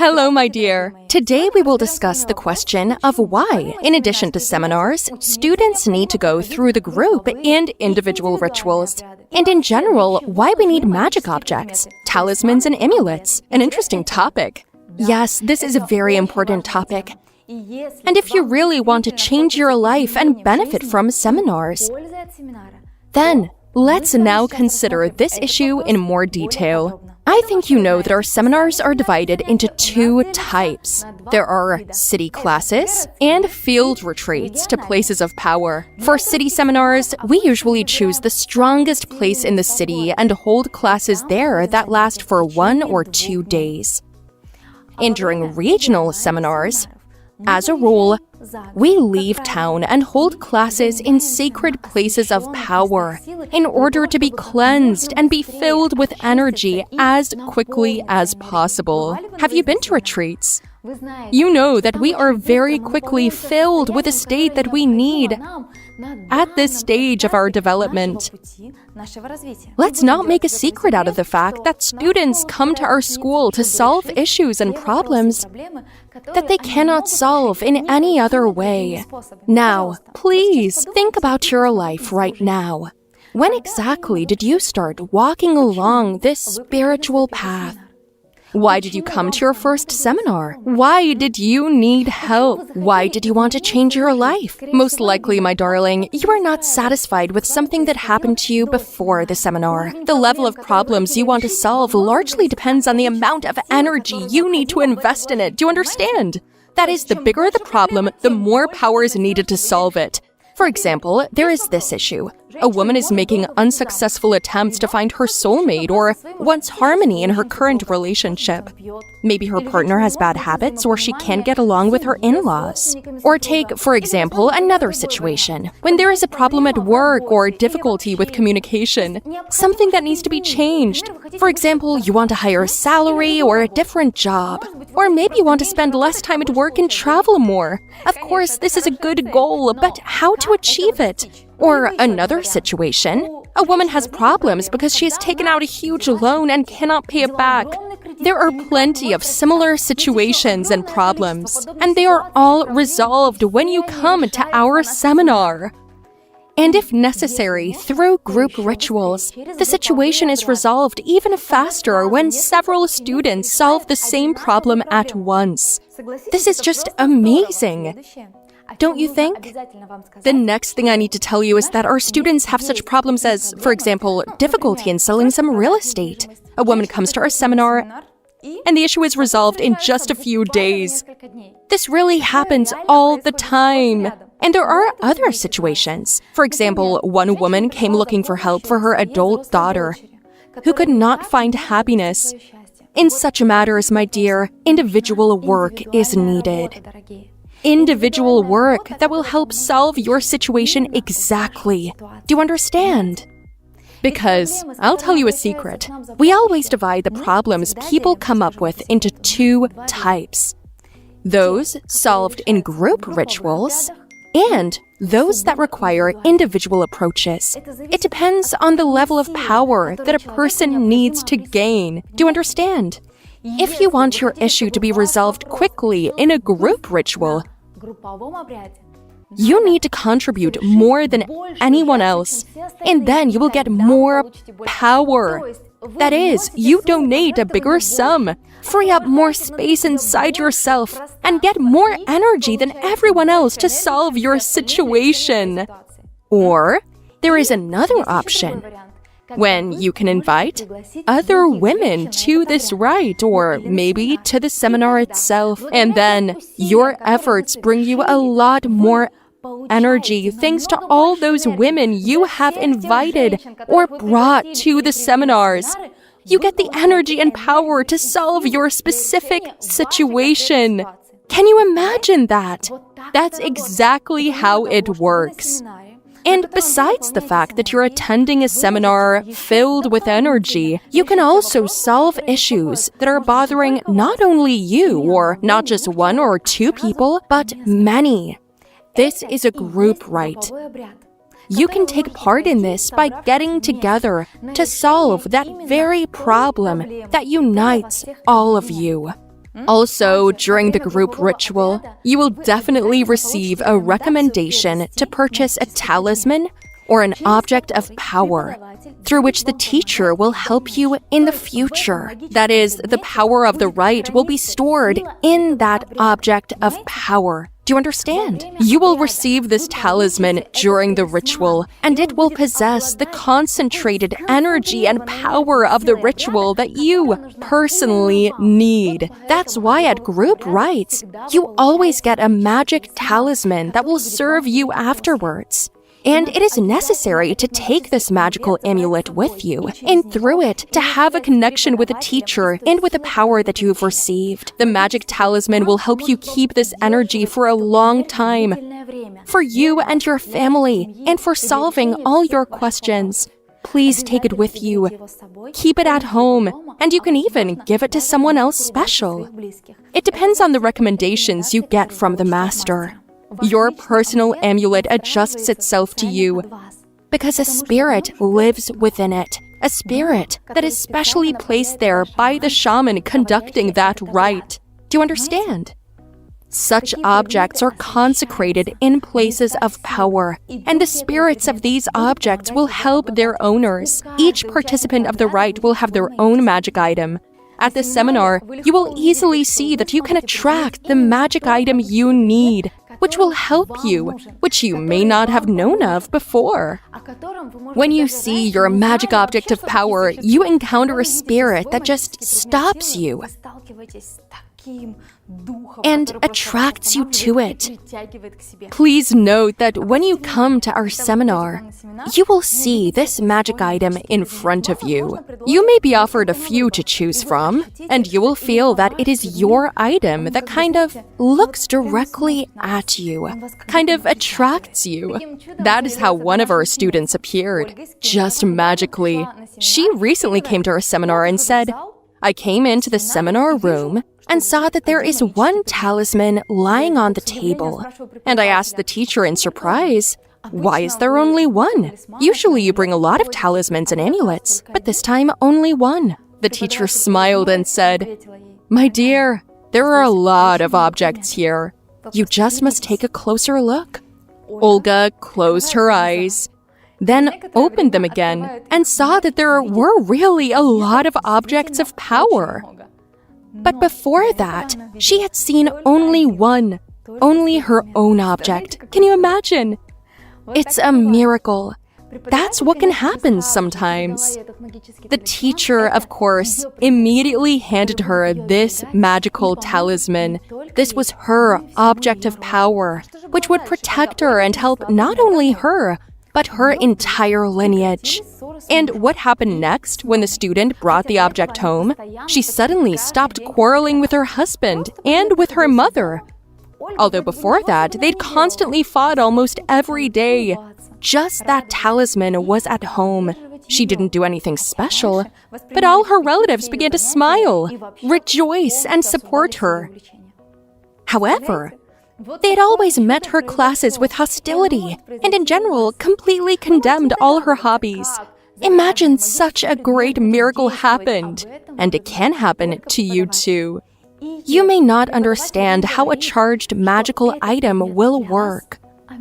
Hello, my dear. Today we will discuss the question of why, in addition to seminars, students need to go through the group and individual rituals. And in general, why we need magic objects, talismans and amulets. An interesting topic. Yes, this is a very important topic. And if you really want to change your life and benefit from seminars, then let's now consider this issue in more detail. I think you know that our seminars are divided into two types. There are city classes and field retreats to places of power. For city seminars, we usually choose the strongest place in the city and hold classes there that last for 1 or 2 days. And during regional seminars, as a rule, we leave town and hold classes in sacred places of power in order to be cleansed and be filled with energy as quickly as possible. Have you been to retreats? You know that we are very quickly filled with a state that we need at this stage of our development. Let's not make a secret out of the fact that students come to our school to solve issues and problems that they cannot solve in any other way. Now, please think about your life right now. When exactly did you start walking along this spiritual path? Why did you come to your first seminar? Why did you need help? Why did you want to change your life? Most likely, my darling, you are not satisfied with something that happened to you before the seminar. The level of problems you want to solve largely depends on the amount of energy you need to invest in it. Do you understand? That is, the bigger the problem, the more power is needed to solve it. For example, there is this issue. A woman is making unsuccessful attempts to find her soulmate or wants harmony in her current relationship. Maybe her partner has bad habits or she can't get along with her in-laws. Or take, for example, another situation. When there is a problem at work or difficulty with communication, something that needs to be changed. For example, you want a higher salary or a different job. Or maybe you want to spend less time at work and travel more. Of course, this is a good goal, but how to achieve it? Or another situation, a woman has problems because she has taken out a huge loan and cannot pay it back. There are plenty of similar situations and problems, and they are all resolved when you come to our seminar. And if necessary, through group rituals, the situation is resolved even faster when several students solve the same problem at once. This is just amazing. Don't you think? The next thing I need to tell you is that our students have such problems as, for example, difficulty in selling some real estate. A woman comes to our seminar, and the issue is resolved in just a few days. This really happens all the time. And there are other situations. For example, one woman came looking for help for her adult daughter, who could not find happiness. In such matters, my dear, individual work is needed. Individual work that will help solve your situation exactly. Do you understand? Because, I'll tell you a secret, we always divide the problems people come up with into two types. Those solved in group rituals, and those that require individual approaches. It depends on the level of power that a person needs to gain. Do you understand? If you want your issue to be resolved quickly in a group ritual, you need to contribute more than anyone else, and then you will get more power. That is, you donate a bigger sum, free up more space inside yourself, and get more energy than everyone else to solve your situation. Or, there is another option, when you can invite other women to this rite or maybe to the seminar itself, and then your efforts bring you a lot more energy thanks to all those women you have invited or brought to the seminars. You get the energy and power to solve your specific situation. Can you imagine that? That's exactly how it works. And besides the fact that you're attending a seminar filled with energy, you can also solve issues that are bothering not only you or not just 1 or 2 people, but many. This is a group rite. You can take part in this by getting together to solve that very problem that unites all of you. Also, during the group ritual, you will definitely receive a recommendation to purchase a talisman or an object of power through which the teacher will help you in the future. That is, the power of the right will be stored in that object of power. Do you understand? You will receive this talisman during the ritual, and it will possess the concentrated energy and power of the ritual that you personally need. That's why at group rites, you always get a magic talisman that will serve you afterwards. And it is necessary to take this magical amulet with you, and through it, to have a connection with a teacher and with the power that you've received. The magic talisman will help you keep this energy for a long time, for you and your family, and for solving all your questions. Please take it with you. Keep it at home, and you can even give it to someone else special. It depends on the recommendations you get from the master. Your personal amulet adjusts itself to you because a spirit lives within it, a spirit that is specially placed there by the shaman conducting that rite. Do you understand? Such objects are consecrated in places of power, and the spirits of these objects will help their owners. Each participant of the rite will have their own magic item. At the seminar, you will easily see that you can attract the magic item you need, which will help you, which you may not have known of before. When you see your magic object of power, you encounter a spirit that just stops you and attracts you to it. Please note that when you come to our seminar, you will see this magic item in front of you. You may be offered a few to choose from, and you will feel that it is your item that kind of looks directly at you, kind of attracts you. That is how one of our students appeared, just magically. She recently came to our seminar and said, "I came into the seminar room and saw that there is one talisman lying on the table. And I asked the teacher in surprise, why is there only one? Usually you bring a lot of talismans and amulets, but this time only one." The teacher smiled and said, "My dear, there are a lot of objects here. You just must take a closer look." Olga closed her eyes, then opened them again and saw that there were really a lot of objects of power. But before that, she had seen only one, only her own object. Can you imagine? It's a miracle. That's what can happen sometimes. The teacher, of course, immediately handed her this magical talisman. This was her object of power, which would protect her and help not only her, but her entire lineage. And what happened next when the student brought the object home? She suddenly stopped quarreling with her husband and with her mother. Although before that, they'd constantly fought almost every day. Just that talisman was at home. She didn't do anything special, but all her relatives began to smile, rejoice, and support her. However, they had always met her classes with hostility, and in general, completely condemned all her hobbies. Imagine such a great miracle happened, and it can happen to you too. You may not understand how a charged magical item will work.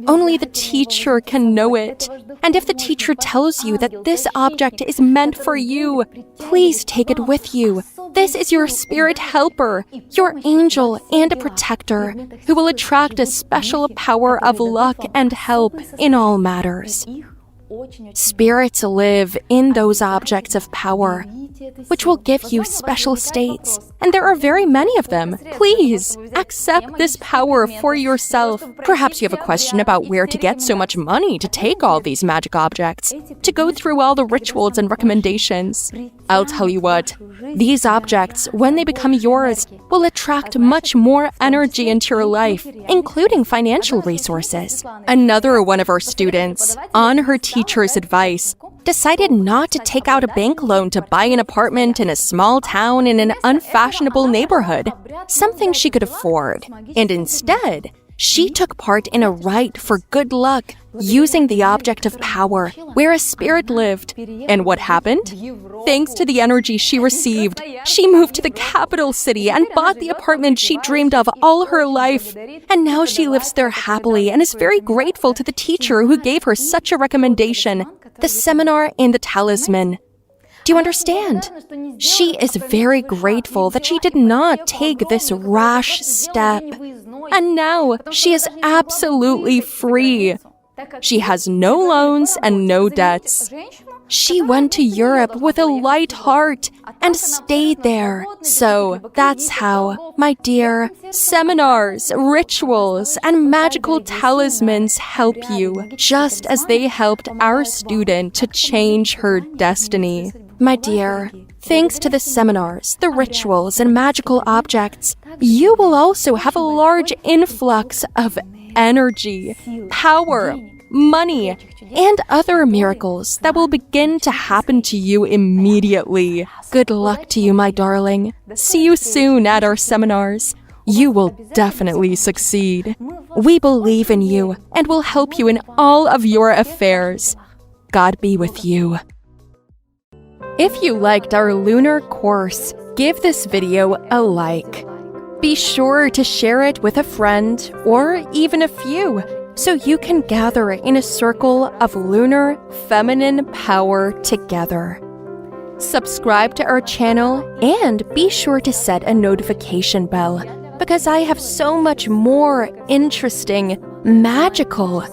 Only the teacher can know it. And if the teacher tells you that this object is meant for you, please take it with you. This is your spirit helper, your angel and a protector, who will attract a special power of luck and help in all matters. Spirits live in those objects of power, which will give you special states, and there are very many of them. Please accept this power for yourself. Perhaps you have a question about where to get so much money to take all these magic objects, to go through all the rituals and recommendations. I'll tell you what, these objects, when they become yours, will attract much more energy into your life, including financial resources. Another one of our students, on her teacher's advice, decided not to take out a bank loan to buy an apartment in a small town in an unfashionable neighborhood, something she could afford. And instead, She took part in a rite for good luck, using the object of power where a spirit lived. And what happened? Thanks to the energy she received, she moved to the capital city and bought the apartment she dreamed of all her life. And now she lives there happily and is very grateful to the teacher who gave her such a recommendation, the seminar and the talisman. Do you understand? She is very grateful that she did not take this rash step. And now she is absolutely free. She has no loans and no debts. She went to Europe with a light heart and stayed there. So that's how, my dear, seminars, rituals, and magical talismans help you, just as they helped our student to change her destiny. My dear, thanks to the seminars, the rituals, and magical objects, you will also have a large influx of energy, power, money, and other miracles that will begin to happen to you immediately. Good luck to you, my darling. See you soon at our seminars. You will definitely succeed. We believe in you and will help you in all of your affairs. God be with you. If you liked our lunar course, give this video a like. Be sure to share it with a friend or even a few, so you can gather in a circle of lunar feminine power together. Subscribe to our channel and be sure to set a notification bell, because I have so much more interesting, magical,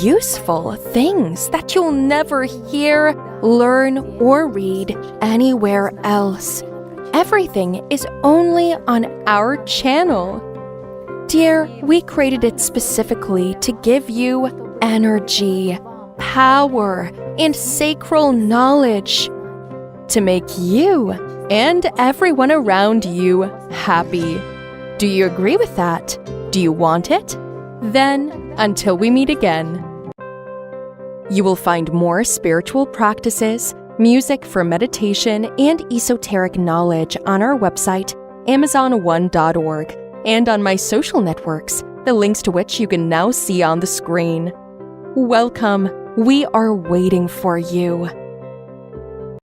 useful things that you'll never hear, learn, or read anywhere else. Everything is only on our channel. Dear, we created it specifically to give you energy, power, and sacral knowledge to make you and everyone around you happy. Do you agree with that? Do you want it? Then, until we meet again. You will find more spiritual practices, music for meditation, and esoteric knowledge on our website, amazon1.org, and on my social networks, the links to which you can now see on the screen. Welcome. We are waiting for you.